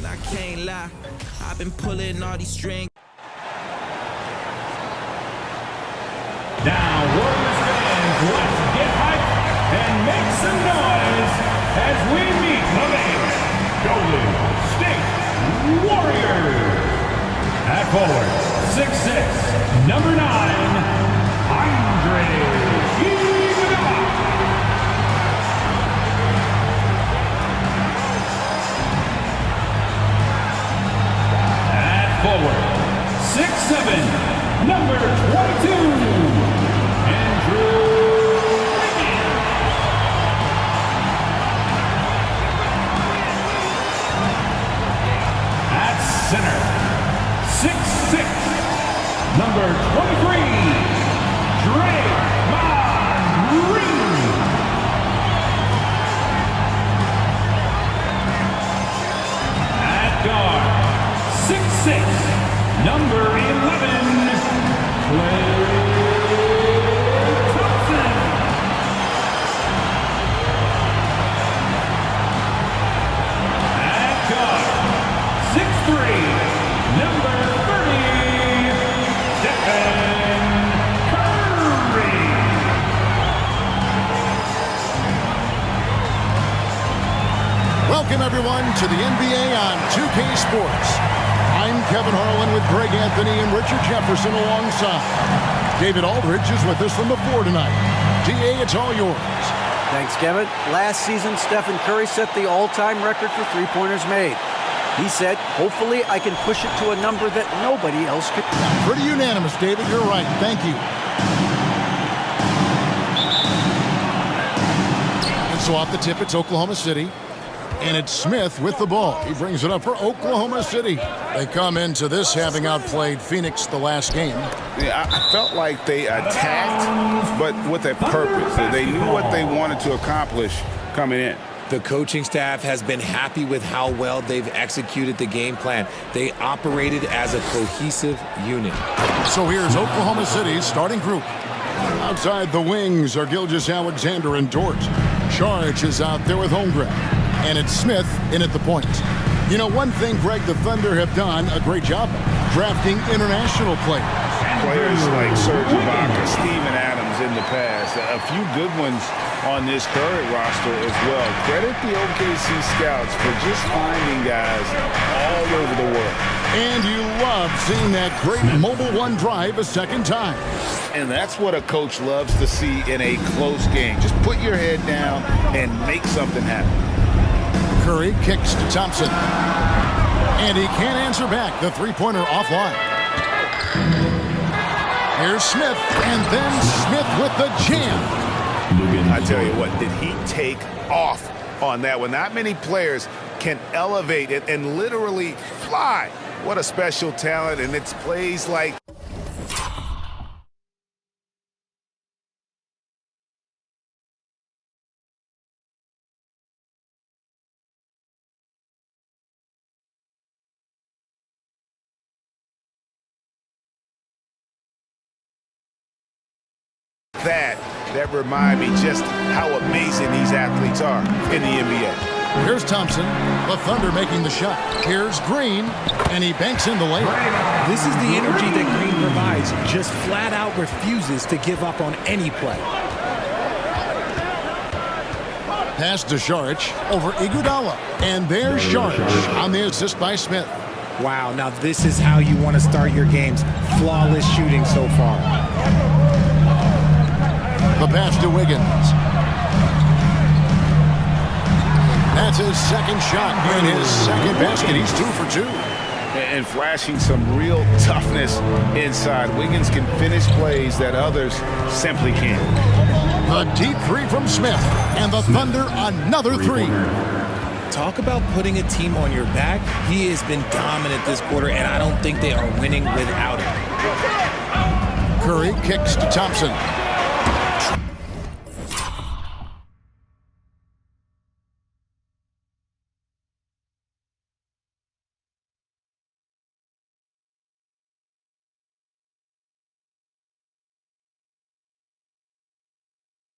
and I can't lie. I've been pulling all these strings. Now, Warriors fans, let's get hyped and make some noise as we meet the Golden State Warriors. At forward, 6'6", number 9, Andre Iguodala. At forward, 6'7", number 22, center, 6'6", number 23, Draymond Green. At guard, 6'6", number 11, Klay Thompson. At guard, 6'3", number 30, Steph Curry. Welcome, everyone, to the NBA on 2K Sports. I'm Kevin Harlan with Greg Anthony and Richard Jefferson alongside. David Aldridge is with us from the floor tonight. DA, it's all yours. Thanks, Kevin. Last season, Stephen Curry set the all-time record for three-pointers made. He said, hopefully I can push it to a number that nobody else could. Pretty unanimous, David. You're right. Thank you. And so off the tip, it's Oklahoma City. And it's Smith with the ball. He brings it up for Oklahoma City. They come into this having outplayed Phoenix the last game. Yeah, I felt like they attacked, but with a purpose. They knew what they wanted to accomplish coming in. The coaching staff has been happy with how well they've executed the game plan. They operated as a cohesive unit. So here's Oklahoma City's starting group. Outside the wings are Gilgeous-Alexander and Dort. Charge is out there with Holmgren. And it's Smith in at the point. You know, one thing, Greg, the Thunder have done a great job drafting international players. Players like Serge Ibaka, Steven Adams in the past. A few good ones on this current roster as well. Credit the OKC scouts for just finding guys all over the world. And you love seeing that great mobile one drive a second time. And that's what a coach loves to see in a close game. Just put your head down and make something happen. Curry kicks to Thompson. And he can't answer back. The three-pointer offline. Here's Smith, and then Smith with the jam. I tell you what, did he take off on that one? Not many players can elevate it and literally fly. What a special talent, and it's plays like that remind me just how amazing these athletes are in the NBA. Here's Thompson, the Thunder making the shot. Here's Green, and he banks in the layup. This is the energy that Green provides. Just flat out refuses to give up on any play. Pass to Šarić over Iguodala. And there's Šarić on the assist by Smith. Wow, now this is how you want to start your games. Flawless shooting so far. The pass to Wiggins. That's his second shot and his second basket. He's 2 for 2. And flashing some real toughness inside. Wiggins can finish plays that others simply can't. The deep three from Smith. And the Thunder another three. Talk about putting a team on your back. He has been dominant this quarter, and I don't think they are winning without him. Curry kicks to Thompson.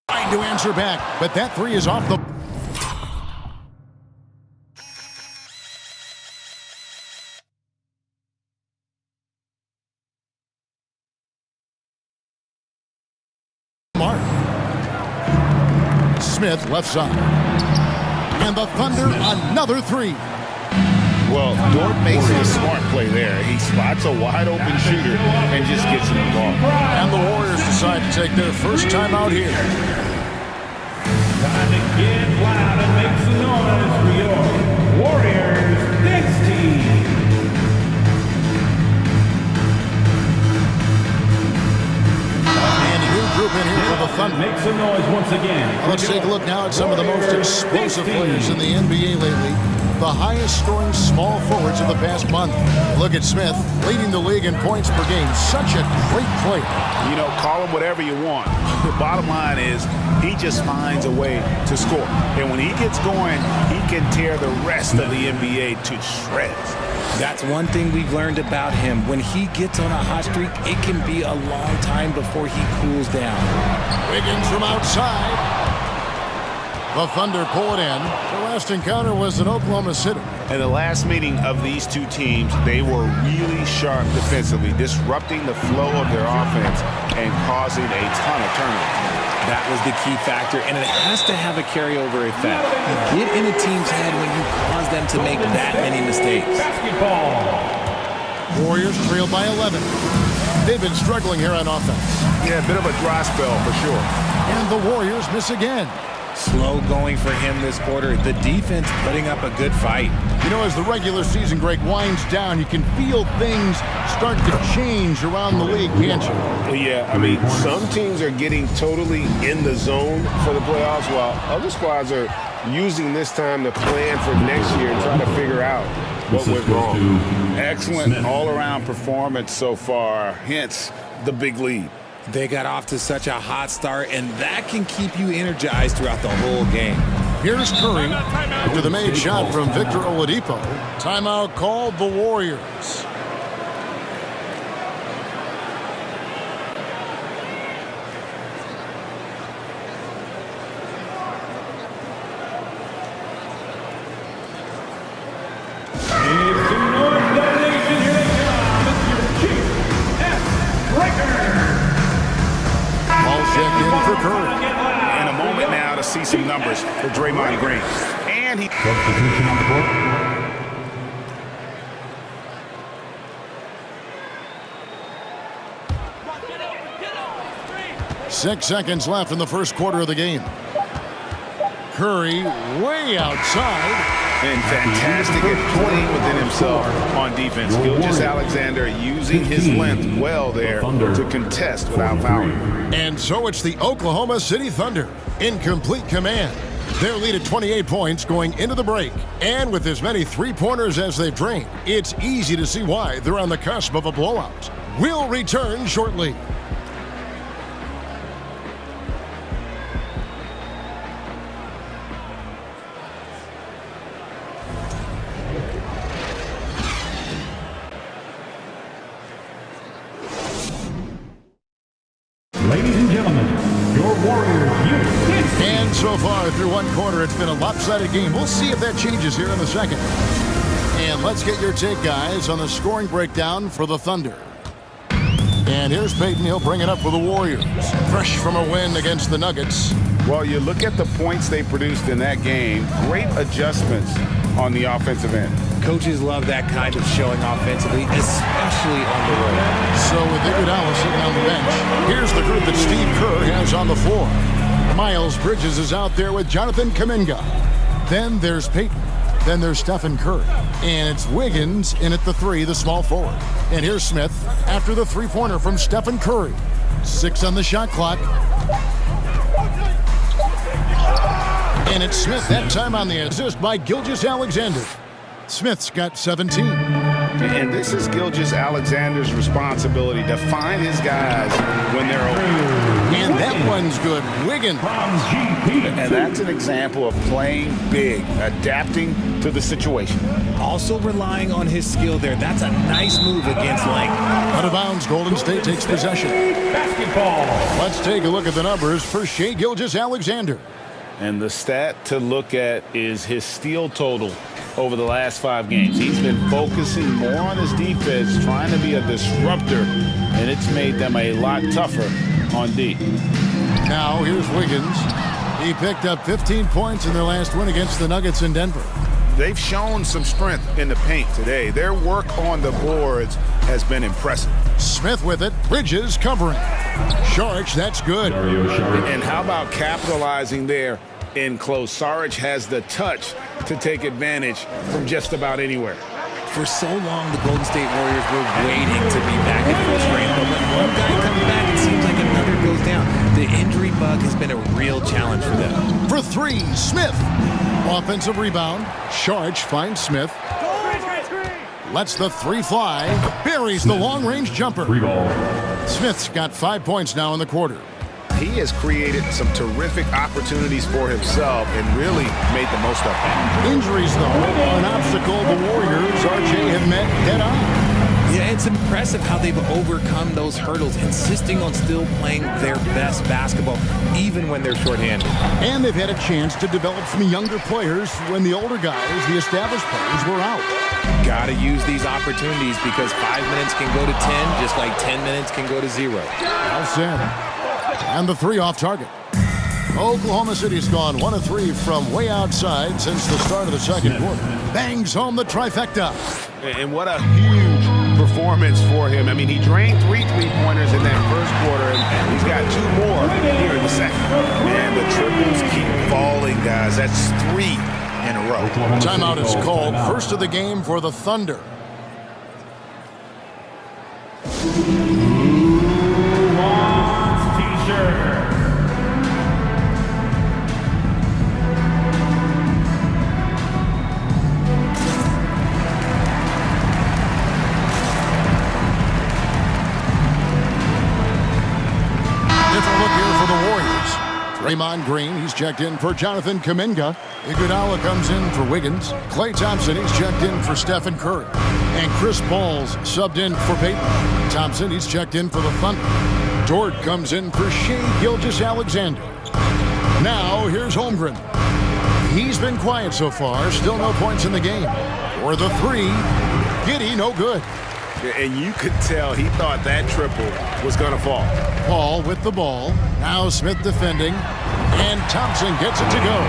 Trying to answer back, but that three is off the... Smith, left side. And the Thunder, another three. Well, Dort makes a smart play there. He spots a wide-open shooter and just gets him the ball. And the Warriors decide to take their first time out here. Time to get loud and make some noise for your Warriors next team. And a new group in here for the Thunder. Make some noise once again. Let's take a look now at some of the most explosive players in the NBA lately. The highest scoring small forwards of the past month. Look at Smith, leading the league in points per game. Such a great player. You know, call him whatever you want. The bottom line is he just finds a way to score. And when he gets going, he can tear the rest of the NBA to shreds. That's one thing we've learned about him. When he gets on a hot streak, it can be a long time before he cools down. Wiggins from outside. The Thunder pull it in. The last encounter was in Oklahoma City. In the last meeting of these two teams, they were really sharp defensively, disrupting the flow of their offense and causing a ton of turnovers. That was the key factor, and it has to have a carryover effect. You get in a team's head when you cause them to make that many mistakes. Basketball. Warriors trail by 11. They've been struggling here on offense. Yeah, a bit of a dry spell for sure. And the Warriors miss again. Slow going for him this quarter. The defense putting up a good fight. You know, as the regular season, Greg, winds down, you can feel things start to change around the league, can't you? Yeah, I mean, some teams are getting totally in the zone for the playoffs, while other squads are using this time to plan for next year and try to figure out what went wrong. Excellent all-around performance so far, hence the big lead. They got off to such a hot start, and that can keep you energized throughout the whole game. Here's Curry after the made shot from Victor Oladipo. Timeout called the Warriors. And a moment now to see some numbers for Draymond Green. And he... Substitution on the court. 6 seconds left in the first quarter of the game. Curry way outside. And fantastic at playing within himself on defense. Gilgeous-Alexander using his length well there to contest without fouling. And so it's the Oklahoma City Thunder in complete command. Their lead at 28 points going into the break. And with as many three-pointers as they've drained, it's easy to see why they're on the cusp of a blowout. We'll return shortly. Ladies and gentlemen, your Warriors unit. And so far through one quarter, it's been a lopsided game. We'll see if that changes here in the second. And let's get your take, guys, on the scoring breakdown for the Thunder. And here's Peyton. He'll bring it up for the Warriors. Fresh from a win against the Nuggets. Well, you look at the points they produced in that game. Great adjustments on the offensive end. Coaches love that kind of showing offensively, especially on the road. So with Iguodala sitting on the bench, here's the group that Steve Kerr has on the floor. Miles Bridges is out there with Jonathan Kuminga. Then there's Peyton. Then there's Stephen Curry. And it's Wiggins in at the three, the small forward. And here's Smith after the three-pointer from Stephen Curry. 6 on the shot clock. And it's Smith that time on the assist by Gilgeous-Alexander. Smith's got 17. And this is Gilgeous-Alexander's responsibility to find his guys when they're open. And that one's good. Wiggins. And that's an example of playing big, adapting to the situation. Also relying on his skill there. That's a nice move against length. Out of bounds, Golden State takes possession. Basketball. Let's take a look at the numbers for Shai Gilgeous-Alexander. And the stat to look at is his steal total over the last 5 games. He's been focusing more on his defense, trying to be a disruptor, and it's made them a lot tougher on D. Now here's Wiggins. He picked up 15 points in their last win against the Nuggets in Denver. They've shown some strength in the paint today. Their work on the boards has been impressive. Smith with it. Bridges covering. Saric, that's good. And how about capitalizing there in close? Saric has the touch to take advantage from just about anywhere. For so long, the Golden State Warriors were waiting to be back at full strength, but when one guy comes back, it seems like another goes down. The injury bug has been a real challenge for them. For three, Smith. Offensive rebound. Saric finds Smith. Lets the three fly. Buries the long-range jumper. Smith's got 5 points now in the quarter. He has created some terrific opportunities for himself and really made the most of them. Injuries, though, are an obstacle the Warriors, RJ, have met head-on. Yeah, it's impressive how they've overcome those hurdles, insisting on still playing their best basketball, even when they're shorthanded. And they've had a chance to develop some younger players when the older guys, the established players, were out. Got to use these opportunities because 5 minutes can go to 10, just like 10 minutes can go to 0. Well said. And the three off target. Oklahoma City's gone 1 of 3 from way outside since the start of the second quarter. Bangs home the trifecta. And what a huge performance for him. I mean, he drained 3 3-pointers in that first quarter, and he's got 2 more here in the second. And the triples keep falling, guys. That's 3 in a row. Timeout is called. First of the game for the Thunder. Draymond Green, he's checked in for Jonathan Kuminga. Iguodala comes in for Wiggins. Klay Thompson, he's checked in for Stephen Curry. And Chris Paul's subbed in for Peyton. Thompson, he's checked in for the Thunder. Dort comes in for Shai Gilgeous-Alexander. Now, here's Holmgren. He's been quiet so far. Still no points in the game. For the three, Giddey, no good. And you could tell he thought that triple was going to fall. Paul with the ball. Now Smith defending. And Thompson gets it to go.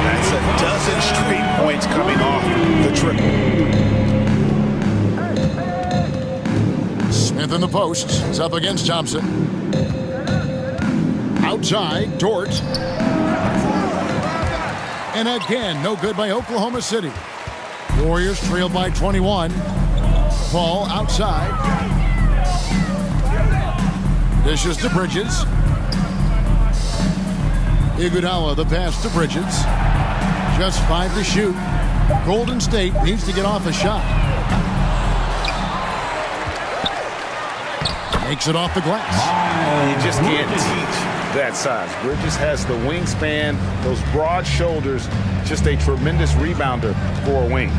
That's a dozen straight points coming off the triple. Smith in the post. It's up against Thompson. Outside, Dort. And again, no good by Oklahoma City. Warriors trail by 21. Paul outside. Dishes to Bridges. Iguodala, the pass to Bridges. Just 5 to shoot. Golden State needs to get off a shot. Makes it off the glass. You just can't teach that size. Bridges has the wingspan, those broad shoulders, just a tremendous rebounder for a wing.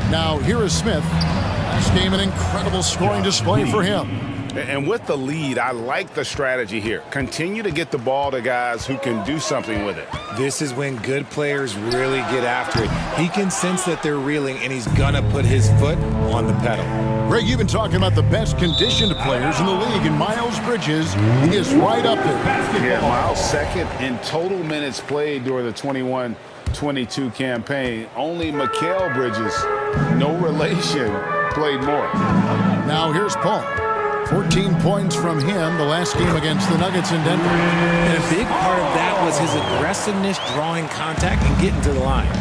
Now here is Smith. Last game, an incredible scoring display for him. And with the lead, I like the strategy here. Continue to get the ball to guys who can do something with it. This is when good players really get after it. He can sense that they're reeling, and he's going to put his foot on the pedal. Greg, you've been talking about the best conditioned players in the league, and Miles Bridges is right up there. Yeah, Miles second in total minutes played during the 21-22 campaign. Only Mikal Bridges, no relation, played more. Now here's Paul. 14 points from him the last game against the Nuggets in Denver. And a big part of that was his aggressiveness, drawing contact and getting to the line.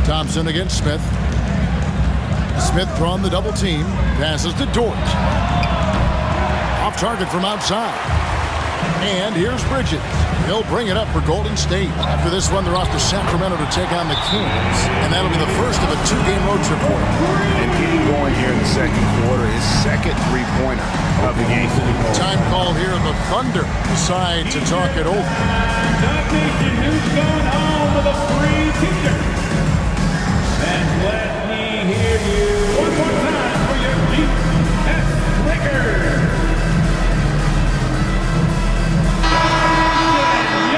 Thompson against Smith. Smith drawn the double team. Passes to Dort. Off target from outside. And here's Bridges. He'll bring it up for Golden State. After this one, they're off to Sacramento to take on the Kings. And that'll be the first of a 2-game road trip for him. And getting going here in the second quarter, his second three-pointer of the game. Time call here. The Thunder decide to talk it over. Top Nation, who's going home with a free t-shirt? And let me hear you one more time for your GS Lakers.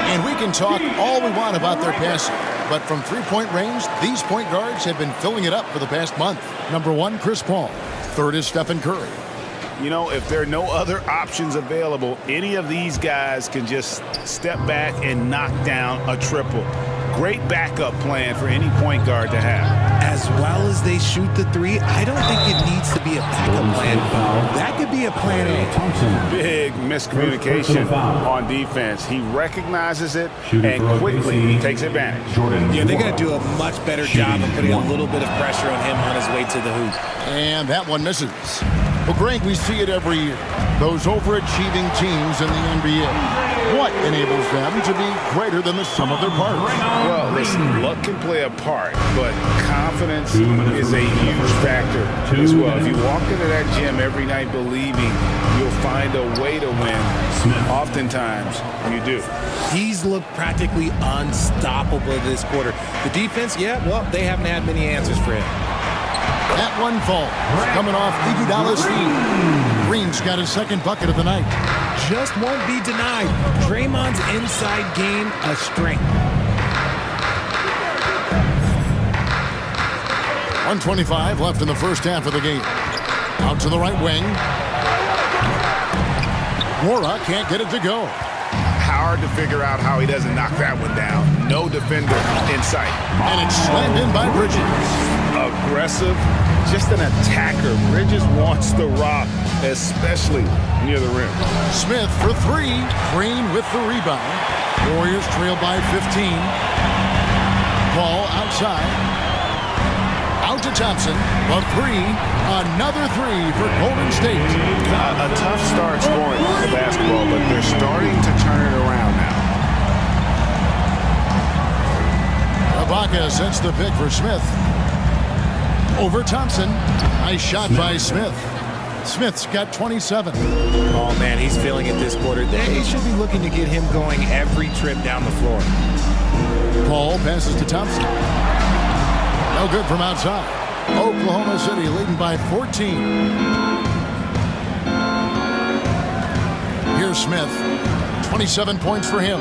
And we can talk all we want about their passing, but from three-point range, these point guards have been filling it up for the past month. Number 1, Chris Paul. 3rd is Stephen Curry. You know, if there are no other options available, any of these guys can just step back and knock down a triple. Great backup plan for any point guard to have. As well as they shoot the three, I don't think it needs to be a backup plan. That could be a plan A. Big miscommunication on defense. He recognizes it and quickly takes advantage. Yeah, they're going to do a much better job of putting a little bit of pressure on him on his way to the hoop. And that one misses. Well, Greg, we see it every year. Those overachieving teams in the NBA. What enables them to be greater than the sum of their parts? Well, listen, luck can play a part, but confidence is a huge factor as well. If you walk into that gym every night believing you'll find a way to win, oftentimes you do. He's looked practically unstoppable this quarter. The defense, yeah, well, they haven't had many answers for him. That one falls. Coming off Iguodala's feet. Green's got his second bucket of the night. Just won't be denied. Draymond's inside game a strength. 1:25 left in the first half of the game. Out to the right wing. Mora can't get it to go. Hard to figure out how he doesn't knock that one down. No defender in sight. And it's slammed in by Bridges. Aggressive, just an attacker. Bridges wants the rock, especially near the rim. Smith for three. Green with the rebound. Warriors trail by 15. Ball outside. Out to Thompson. A three. Another three for Golden State. A tough start scoring the basketball, but they're starting to turn it around now. Ibaka sets the pick for Smith. Over Thompson. Nice shot by Smith. Smith's got 27. Oh, man, he's feeling it this quarter. They should be looking to get him going every trip down the floor. Paul passes to Thompson. No good from outside. Oklahoma City leading by 14. Here's Smith. 27 points for him.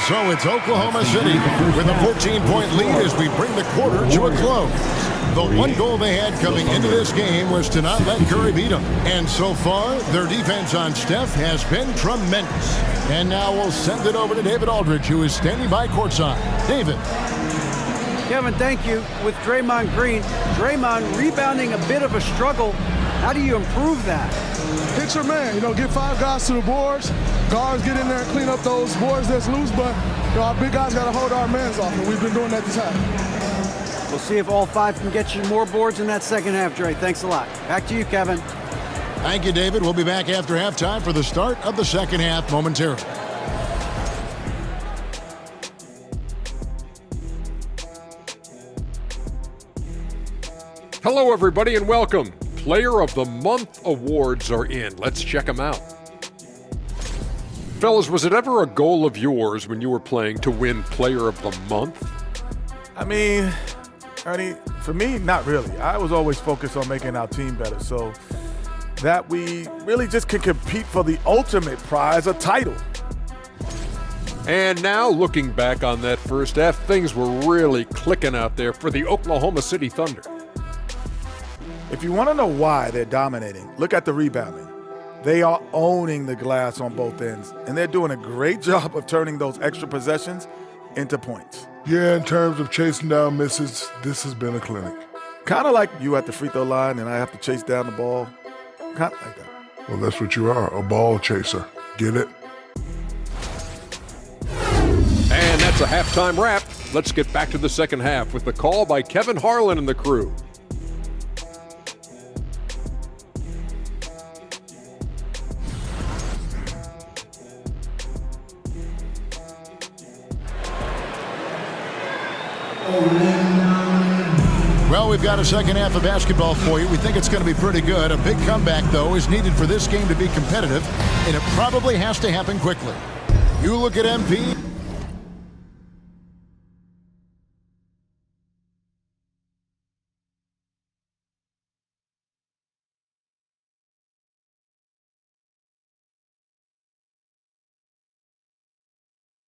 So it's Oklahoma City with a 14-point lead as we bring the quarter to a close. The one goal they had coming into this game was to not let Curry beat them. And so far, their defense on Steph has been tremendous. And now we'll send it over to David Aldridge, who is standing by courtside. David. Kevin, thank you. With Draymond Green, Draymond rebounding a bit of a struggle. How do you improve that? Hit your man, get 5 guys to the boards. Guards get in there and clean up those boards that's loose, but our big guys got to hold our mans off, and we've been doing that this half. We'll see if all 5 can get you more boards in that second half, Dre. Thanks a lot. Back to you, Kevin. Thank you, David. We'll be back after halftime for the start of the second half momentarily. Hello, everybody, and welcome. Player of the Month awards are in. Let's check them out. Fellas, was it ever a goal of yours when you were playing to win Player of the Month? I mean, Ernie, for me, not really. I was always focused on making our team better, so that we really just could compete for the ultimate prize, a title. And now, looking back on that first half, things were really clicking out there for the Oklahoma City Thunder. If you want to know why they're dominating, look at the rebounding. They are owning the glass on both ends, and they're doing a great job of turning those extra possessions into points. Yeah, in terms of chasing down misses, this has been a clinic. Kind of like you at the free throw line and I have to chase down the ball. Kind of like that. Well, that's what you are, a ball chaser. Get it? And that's a halftime wrap. Let's get back to the second half with the call by Kevin Harlan and the crew. Well, we've got a second half of basketball for you. We think it's going to be pretty good. A big comeback, though, is needed for this game to be competitive, and it probably has to happen quickly. You look at MP.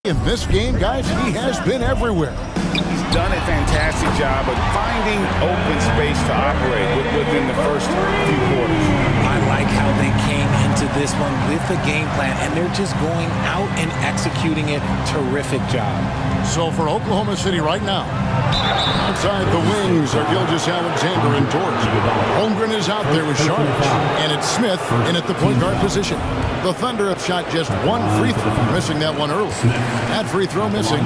In this game, guys, he has bbeen everywhere. He's done a fantastic job of finding open space to operate within the first few quarters. I like how they came into this one with a game plan, and they're just going out and executing it. Terrific job. So for Oklahoma City right now, outside the wings are Gilgeous-Alexander and Dort. Holmgren is out there with Sharp, and it's Smith in at the point guard position. The Thunder have shot just one free throw, missing that one early. That free throw missing.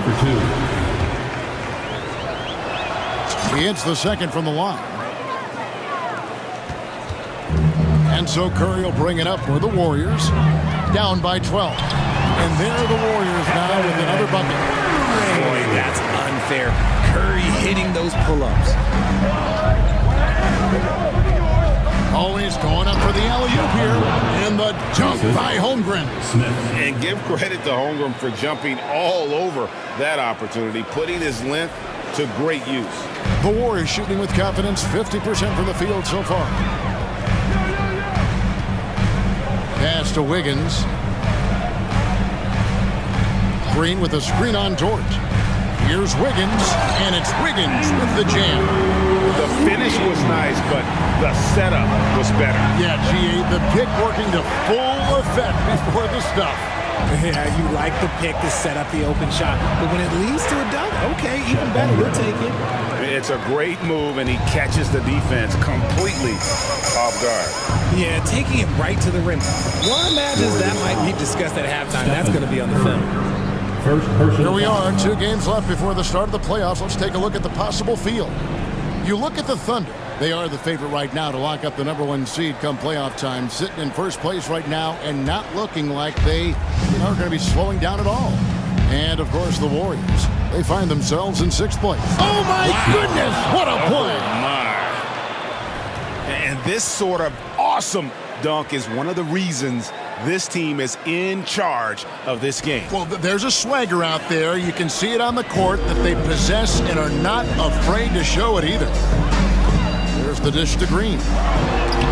He hits the second from the line. And so Curry will bring it up for the Warriors, down by 12. And there are the Warriors now with another bucket. Boy, that's unfair. Curry hitting those pull-ups. Always going up for the alley-oop here. And the dunk by Holmgren. And give credit to Holmgren for jumping all over that opportunity, putting his length to great use. The Warriors shooting with confidence, 50% from the field so far. Pass to Wiggins. Green with a screen on Dort. Here's Wiggins, and it's Wiggins with the jam. The finish was nice, but the setup was better. Yeah, GA, the pick working to full effect before the stuff. Yeah, you like the pick to set up the open shot, but when it leads to a dunk, okay, even better, we'll take it. It's a great move, and he catches the defense completely off guard. Yeah, taking it right to the rim. One imagines that might be discussed at halftime. That's going to be on the film. Here we are, 2 games left before the start of the playoffs. Let's take a look at the possible field. You look at the Thunder. They are the favorite right now to lock up the #1 seed come playoff time, sitting in first place right now and not looking like they are going to be slowing down at all. And, of course, the Warriors. They find themselves in 6th place. Oh, my goodness! What a play! Oh, my. And this sort of awesome dunk is one of the reasons this team is in charge of this game. Well, there's a swagger out there. You can see it on the court that they possess and are not afraid to show it either. There's the dish to Green.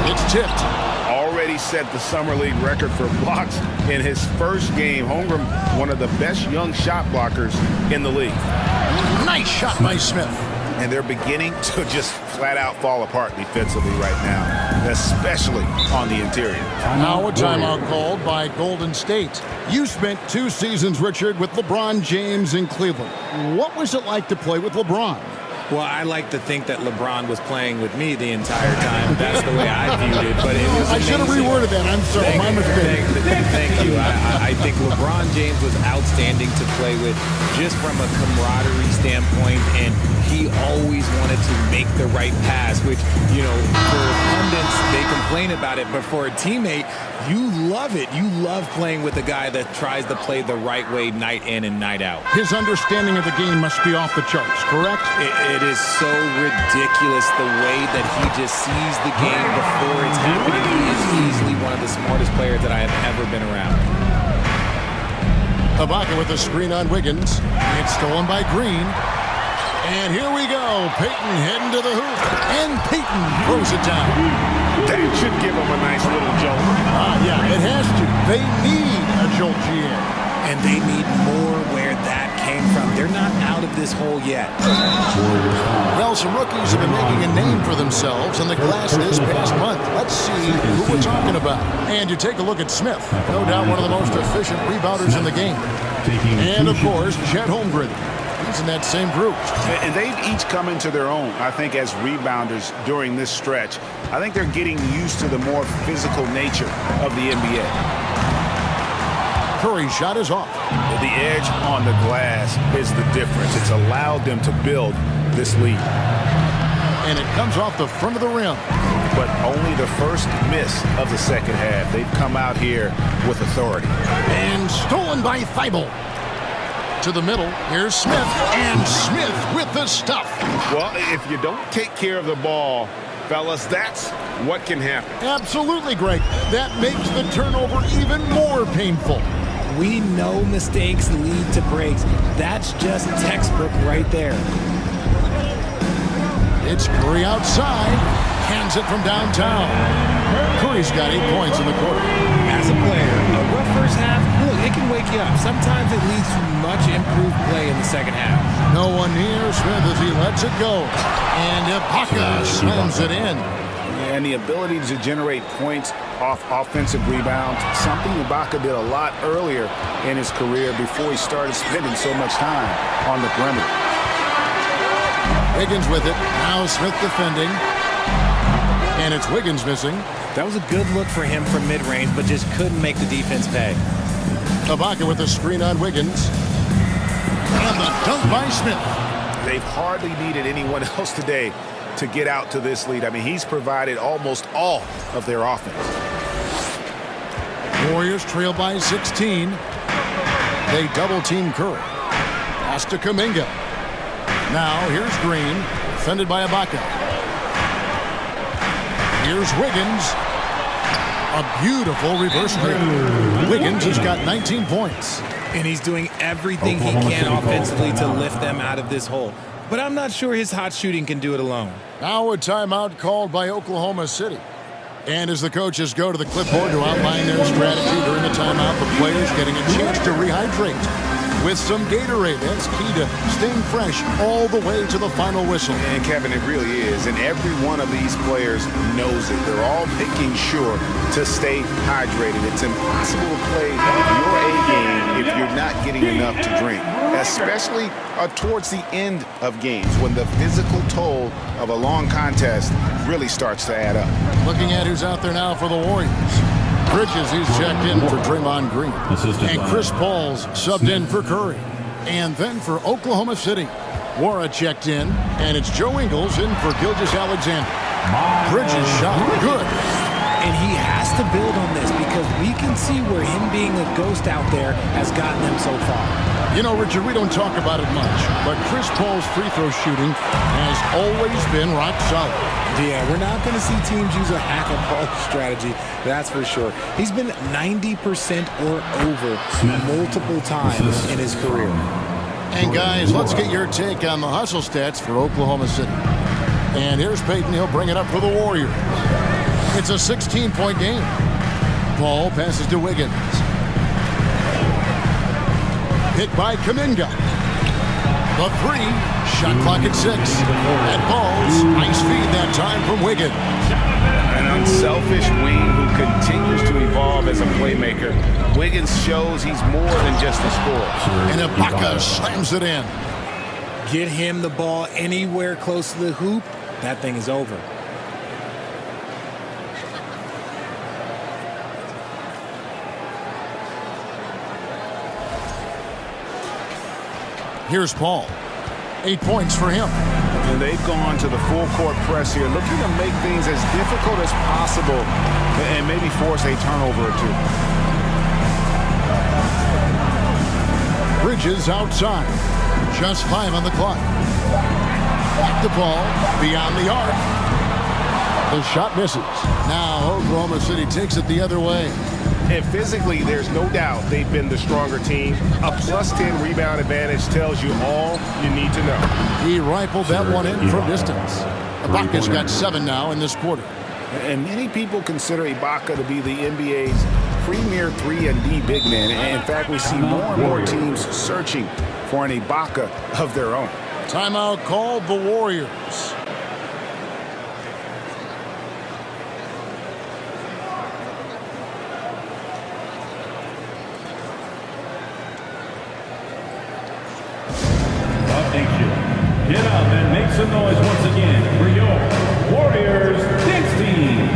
It's tipped. Already set the Summer League record for blocks in his first game. Holmgren, one of the best young shot blockers in the league. Nice shot by Smith. And they're beginning to just flat out fall apart defensively right now, especially on the interior. Now a timeout called by Golden State. You spent 2 seasons, Richard, with LeBron James in Cleveland. What was it like to play with LeBron? Well, I like to think that LeBron was playing with me the entire time. That's the way I viewed it. But it was I should have reworded that. I'm sorry. My mistake. Thank you. I think LeBron James was outstanding to play with just from a camaraderie standpoint, and he always wanted to make the right pass, which, for pundits, they complain about it. But for a teammate, you love it. You love playing with a guy that tries to play the right way night in and night out. His understanding of the game must be off the charts, correct? It is so ridiculous the way that he just sees the game before it's happening. He is easily one of the smartest players that I have ever been around. Ibaka with a screen on Wiggins. It's stolen by Green. And here we go. Payton heading to the hoop. And Payton throws it down. That should give him a nice little jolt. Yeah, it has to. They need a jolt, GA. And they need more where that came from. They're not out of this hole yet. Well, some rookies have been making a name for themselves in the class this past month. Let's see who we're talking about. And you take a look at Smith. No doubt one of the most efficient rebounders in the game. And, of course, Chet Holmgren. He's in that same group. And they've each come into their own, I think, as rebounders during this stretch. I think they're getting used to the more physical nature of the NBA. Curry's shot is off. The edge on the glass is the difference. It's allowed them to build this lead. And it comes off the front of the rim. But only the first miss of the second half. They've come out here with authority. And stolen by Thibault. To the middle, here's Smith, and Smith with the stuff. Well, if you don't take care of the ball, fellas, that's what can happen. Absolutely, Greg. That makes the turnover even more painful. We know mistakes lead to breaks. That's just textbook right there. It's Curry outside. Hands it from downtown. Curry's got 8 points in the quarter. As a player, a rough first half, look, it can wake you up. Sometimes it leads to much improved play in the second half. No one near Smith as he lets it go. And Ibaka slams it in. And the ability to generate points off offensive rebounds, something Ibaka did a lot earlier in his career before he started spending so much time on the perimeter. Wiggins with it. Now Smith defending. And it's Wiggins missing. That was a good look for him from mid-range, but just couldn't make the defense pay. Ibaka with a screen on Wiggins. And the dunk by Smith. They've hardly needed anyone else today to get out to this lead. I mean, he's provided almost all of their offense. Warriors trail by 16. They double-team Curry. Pass to Kuminga. Now here's Green, defended by Ibaka. Here's Wiggins. A beautiful reverse layup. Wiggins has got 19 points. And he's doing everything he can offensively to lift them out of this hole. But I'm not sure his hot shooting can do it alone. Now a timeout called by Oklahoma City. And as the coaches go to the clipboard to outline their strategy during the timeout, the players getting a chance to rehydrate with some Gatorade. That's key to staying fresh all the way to the final whistle. And Kevin, it really is. And every one of these players knows it. They're all making sure to stay hydrated. It's impossible to play your A game if you're not getting enough to drink, especially towards the end of games when the physical toll of a long contest really starts to add up. Looking at who's out there now for the Warriors. Bridges, he's checked in for Draymond Green. And Chris Paul's subbed in for Curry. And then for Oklahoma City, Wara checked in, and it's Joe Ingles in for Gilgeous-Alexander. Bridges shot good. And he has to build on this because we can see where him being a ghost out there has gotten them so far. You know, Richard, we don't talk about it much, but Chris Paul's free throw shooting has always been rock solid. Yeah, we're not going to see teams use a hack-and-ball strategy, that's for sure. He's been 90% or over multiple times in his career. And guys, let's get your take on the hustle stats for Oklahoma City. And here's Peyton. He'll bring it up for the Warriors. It's a 16-point game. Paul passes to Wiggins. Hit by Kuminga. The three. Shot clock at 6. At balls. Nice feed that time from Wiggins. An unselfish wing who continues to evolve as a playmaker. Wiggins shows he's more than just a scorer. And Ibaka slams it in. Get him the ball anywhere close to the hoop. That thing is over. Here's Paul. 8 points for him. And they've gone to the full court press here, looking to make things as difficult as possible and maybe force a turnover or two. Bridges outside. Just 5 on the clock. Back the ball beyond the arc. The shot misses. Now Oklahoma City takes it the other way. And physically, there's no doubt they've been the stronger team. A +10 rebound advantage tells you all you need to know. He rifled that one in from distance. Ibaka's got 7 now in this quarter. And many people consider Ibaka to be the NBA's premier 3-and-D big man. And in fact, we see more and more teams searching for an Ibaka of their own. Timeout called the Warriors. Get up and make some noise once again for your Warriors dance team.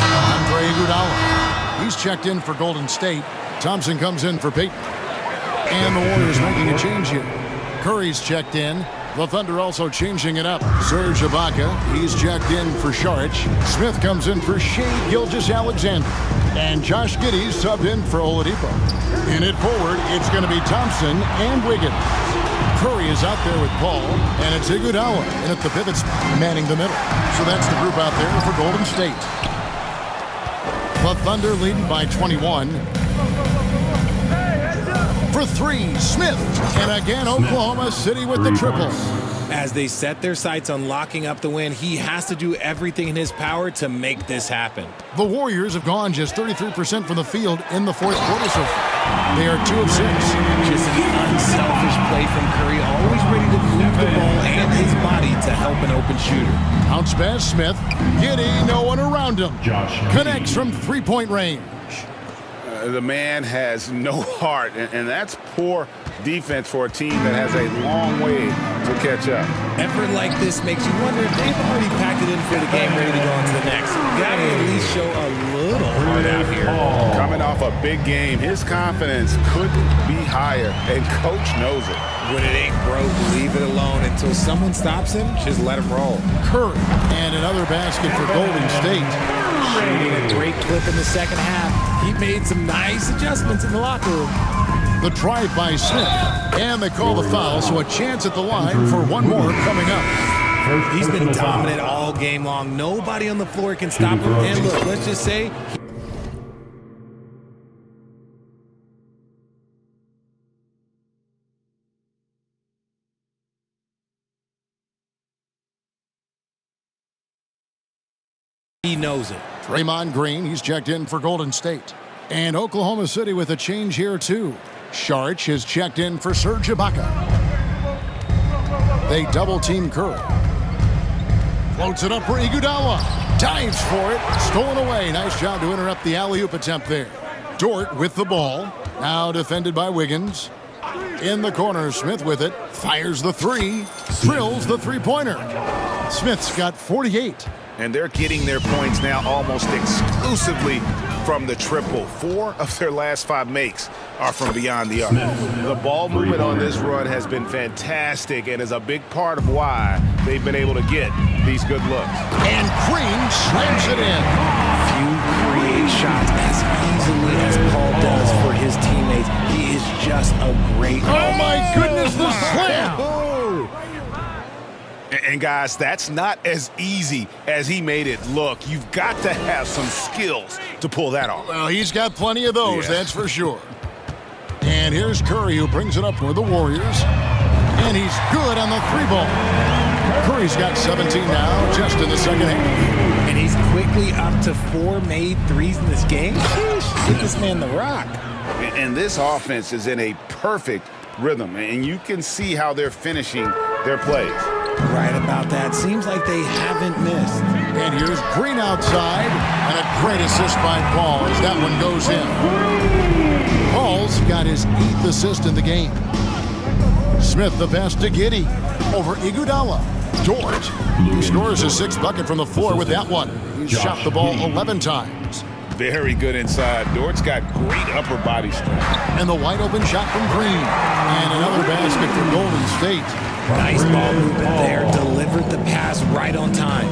Andre Iguodala. He's checked in for Golden State. Thompson comes in for Peyton. And the Warriors making a change here. Curry's checked in. The Thunder also changing it up. Serge Ibaka, he's checked in for Saric. Smith comes in for Shai Gilgeous-Alexander. And Josh Giddey's subbed in for Oladipo. In it forward, it's going to be Thompson and Wiggins. Curry is out there with Paul, and it's Iguodala. And at the pivots, manning the middle. So that's the group out there for Golden State. The Thunder leading by 21. For 3, Smith. And again, Oklahoma City with the triple. As they set their sights on locking up the win, he has to do everything in his power to make this happen. The Warriors have gone just 33% from the field in the fourth quarter so far. They are 2 of 6. Just an unselfish play from Curry, always ready to move the ball and his body to help an open shooter. Bounce pass, Smith. Giddy, no one around him. Connects from three-point range. The man has no heart, and that's poor defense for a team that has a long way to catch up. Effort like this makes you wonder if they've already packed it in for the game, ready to go on to the next. Got to at least show a little heart out here. Coming off a big game, his confidence couldn't be higher, and coach knows it. When it ain't broke, leave it alone until someone stops him. Just let him roll. Curry, and another basket for Golden State. Shooting a great clip in the second half. He made some nice adjustments in the locker room. The drive by Smith, and they call the foul, so a chance at the line for one more coming up. He's been dominant all game long. Nobody on the floor can stop him. And look, let's just say he knows it. Draymond Green, he's checked in for Golden State. And Oklahoma City with a change here, too. Saric has checked in for Serge Ibaka. They double-team Curry. Floats it up for Iguodala. Dives for it. Stolen away. Nice job to interrupt the alley-oop attempt there. Dort with the ball. Now defended by Wiggins. In the corner, Smith with it. Fires the three. Drills the three-pointer. Smith's got 48. And they're getting their points now almost exclusively from the triple. 4 of their last 5 makes are from beyond the arc. The ball movement on this run has been fantastic and is a big part of why they've been able to get these good looks. And Green slams it in. Few create shots as easily as Paul does for his teammates. He is just a great... Oh my goodness, the slam! And guys, that's not as easy as he made it look. You've got to have some skills to pull that off. Well, he's got plenty of those, that's for sure. And here's Curry, who brings it up for the Warriors. And he's good on the 3-ball. Curry's got 17 now, just in the second half. And he's quickly up to 4 made threes in this game. Get this man the rock. And this offense is in a perfect rhythm, and you can see how they're finishing their plays. Right about that. Seems like they haven't missed. And here's Green outside, and a great assist by Paul as that one goes in. Paul's got his 8th assist in the game. Smith the pass to Giddey over Iguodala. Dort, who scores his 6th bucket from the floor with that one. He's shot the ball 11 times. Very good inside. Dort's got great upper body strength. And the wide open shot from Green. And another basket for Golden State. Nice ball movement there. Delivered the pass right on time.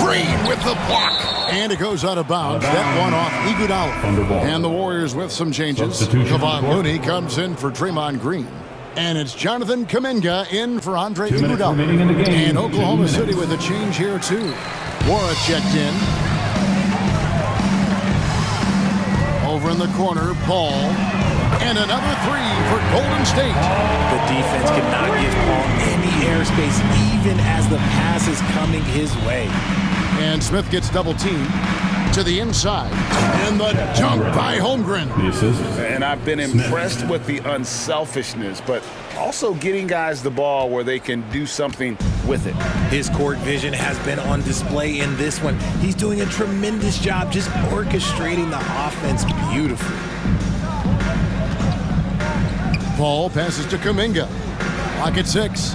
Green with the block. And it goes out of bounds. That one off Iguodala. And the Warriors with some changes. Kevon Looney comes in for Draymond Green. And it's Jonathan Kuminga in for Andre Iguodala. And Oklahoma City with a change here, too. Wara checked in. Over in the corner, Paul. And another 3 for Golden State. The defense cannot give Paul any airspace, even as the pass is coming his way. And Smith gets double-teamed to the inside. And the dunk by Holmgren. And I've been impressed with the unselfishness, but also getting guys the ball where they can do something with it. His court vision has been on display in this one. He's doing a tremendous job just orchestrating the offense beautifully. Paul passes to Kuminga. Pocket 6.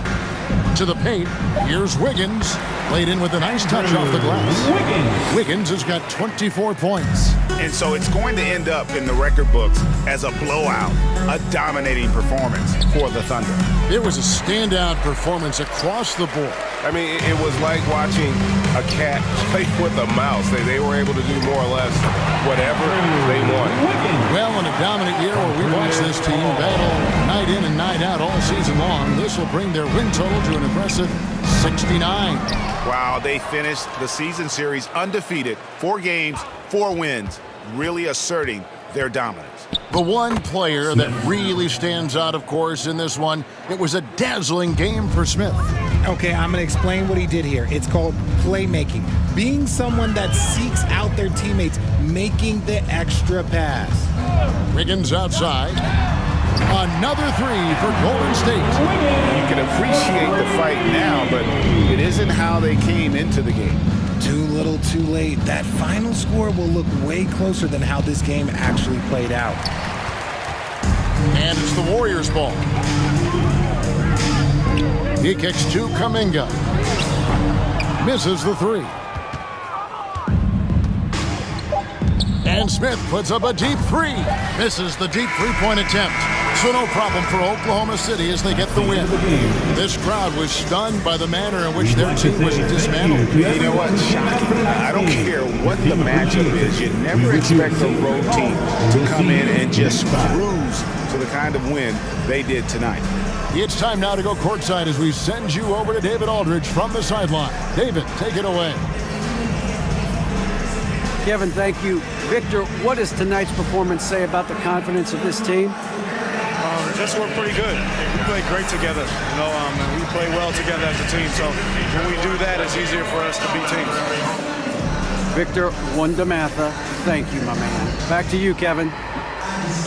To the paint. Here's Wiggins. Played in with a nice touch off the glass. Wiggins has got 24 points. And so it's going to end up in the record books as a blowout, a dominating performance for the Thunder. It was a standout performance across the board. I mean, it was like watching a cat play with a mouse. They were able to do more or less whatever they wanted. Well, in a dominant year where we watched this team battle night in and night out all season long, this will bring their win total to an impressive 69. Wow, they finished the season series undefeated. 4 games, 4 wins, really asserting their dominance. The one player that really stands out, of course, in this one, it was a dazzling game for Smith. Okay, I'm going to explain what he did here. It's called playmaking. Being someone that seeks out their teammates, making the extra pass. Wiggins outside. Another three for Golden State. You can appreciate the fight now, but it isn't how they came into the game. Too little, too late. That final score will look way closer than how this game actually played out. And it's the Warriors' ball. He kicks to Kuminga. Misses the three. And Smith puts up a deep three. Misses the deep three-point attempt. So no problem for Oklahoma City as they get the win. This crowd was stunned by the manner in which their team was dismantled. You know what? Shocking. I don't care what the matchup is. You never expect a road team to come in and just cruise to the kind of win they did tonight. It's time now to go courtside as we send you over to David Aldridge from the sideline. David, take it away. Kevin, thank you. Victor, what does tonight's performance say about the confidence of this team? Just we're pretty good. We play great together, and we play well together as a team. So when we do that, it's easier for us to beat teams. Victor Wondermatha, thank you, my man. Back to you, Kevin.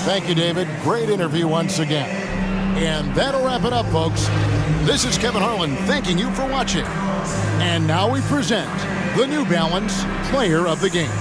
Thank you, David. Great interview once again. And that'll wrap it up, folks. This is Kevin Harlan thanking you for watching. And now we present the New Balance Player of the Game.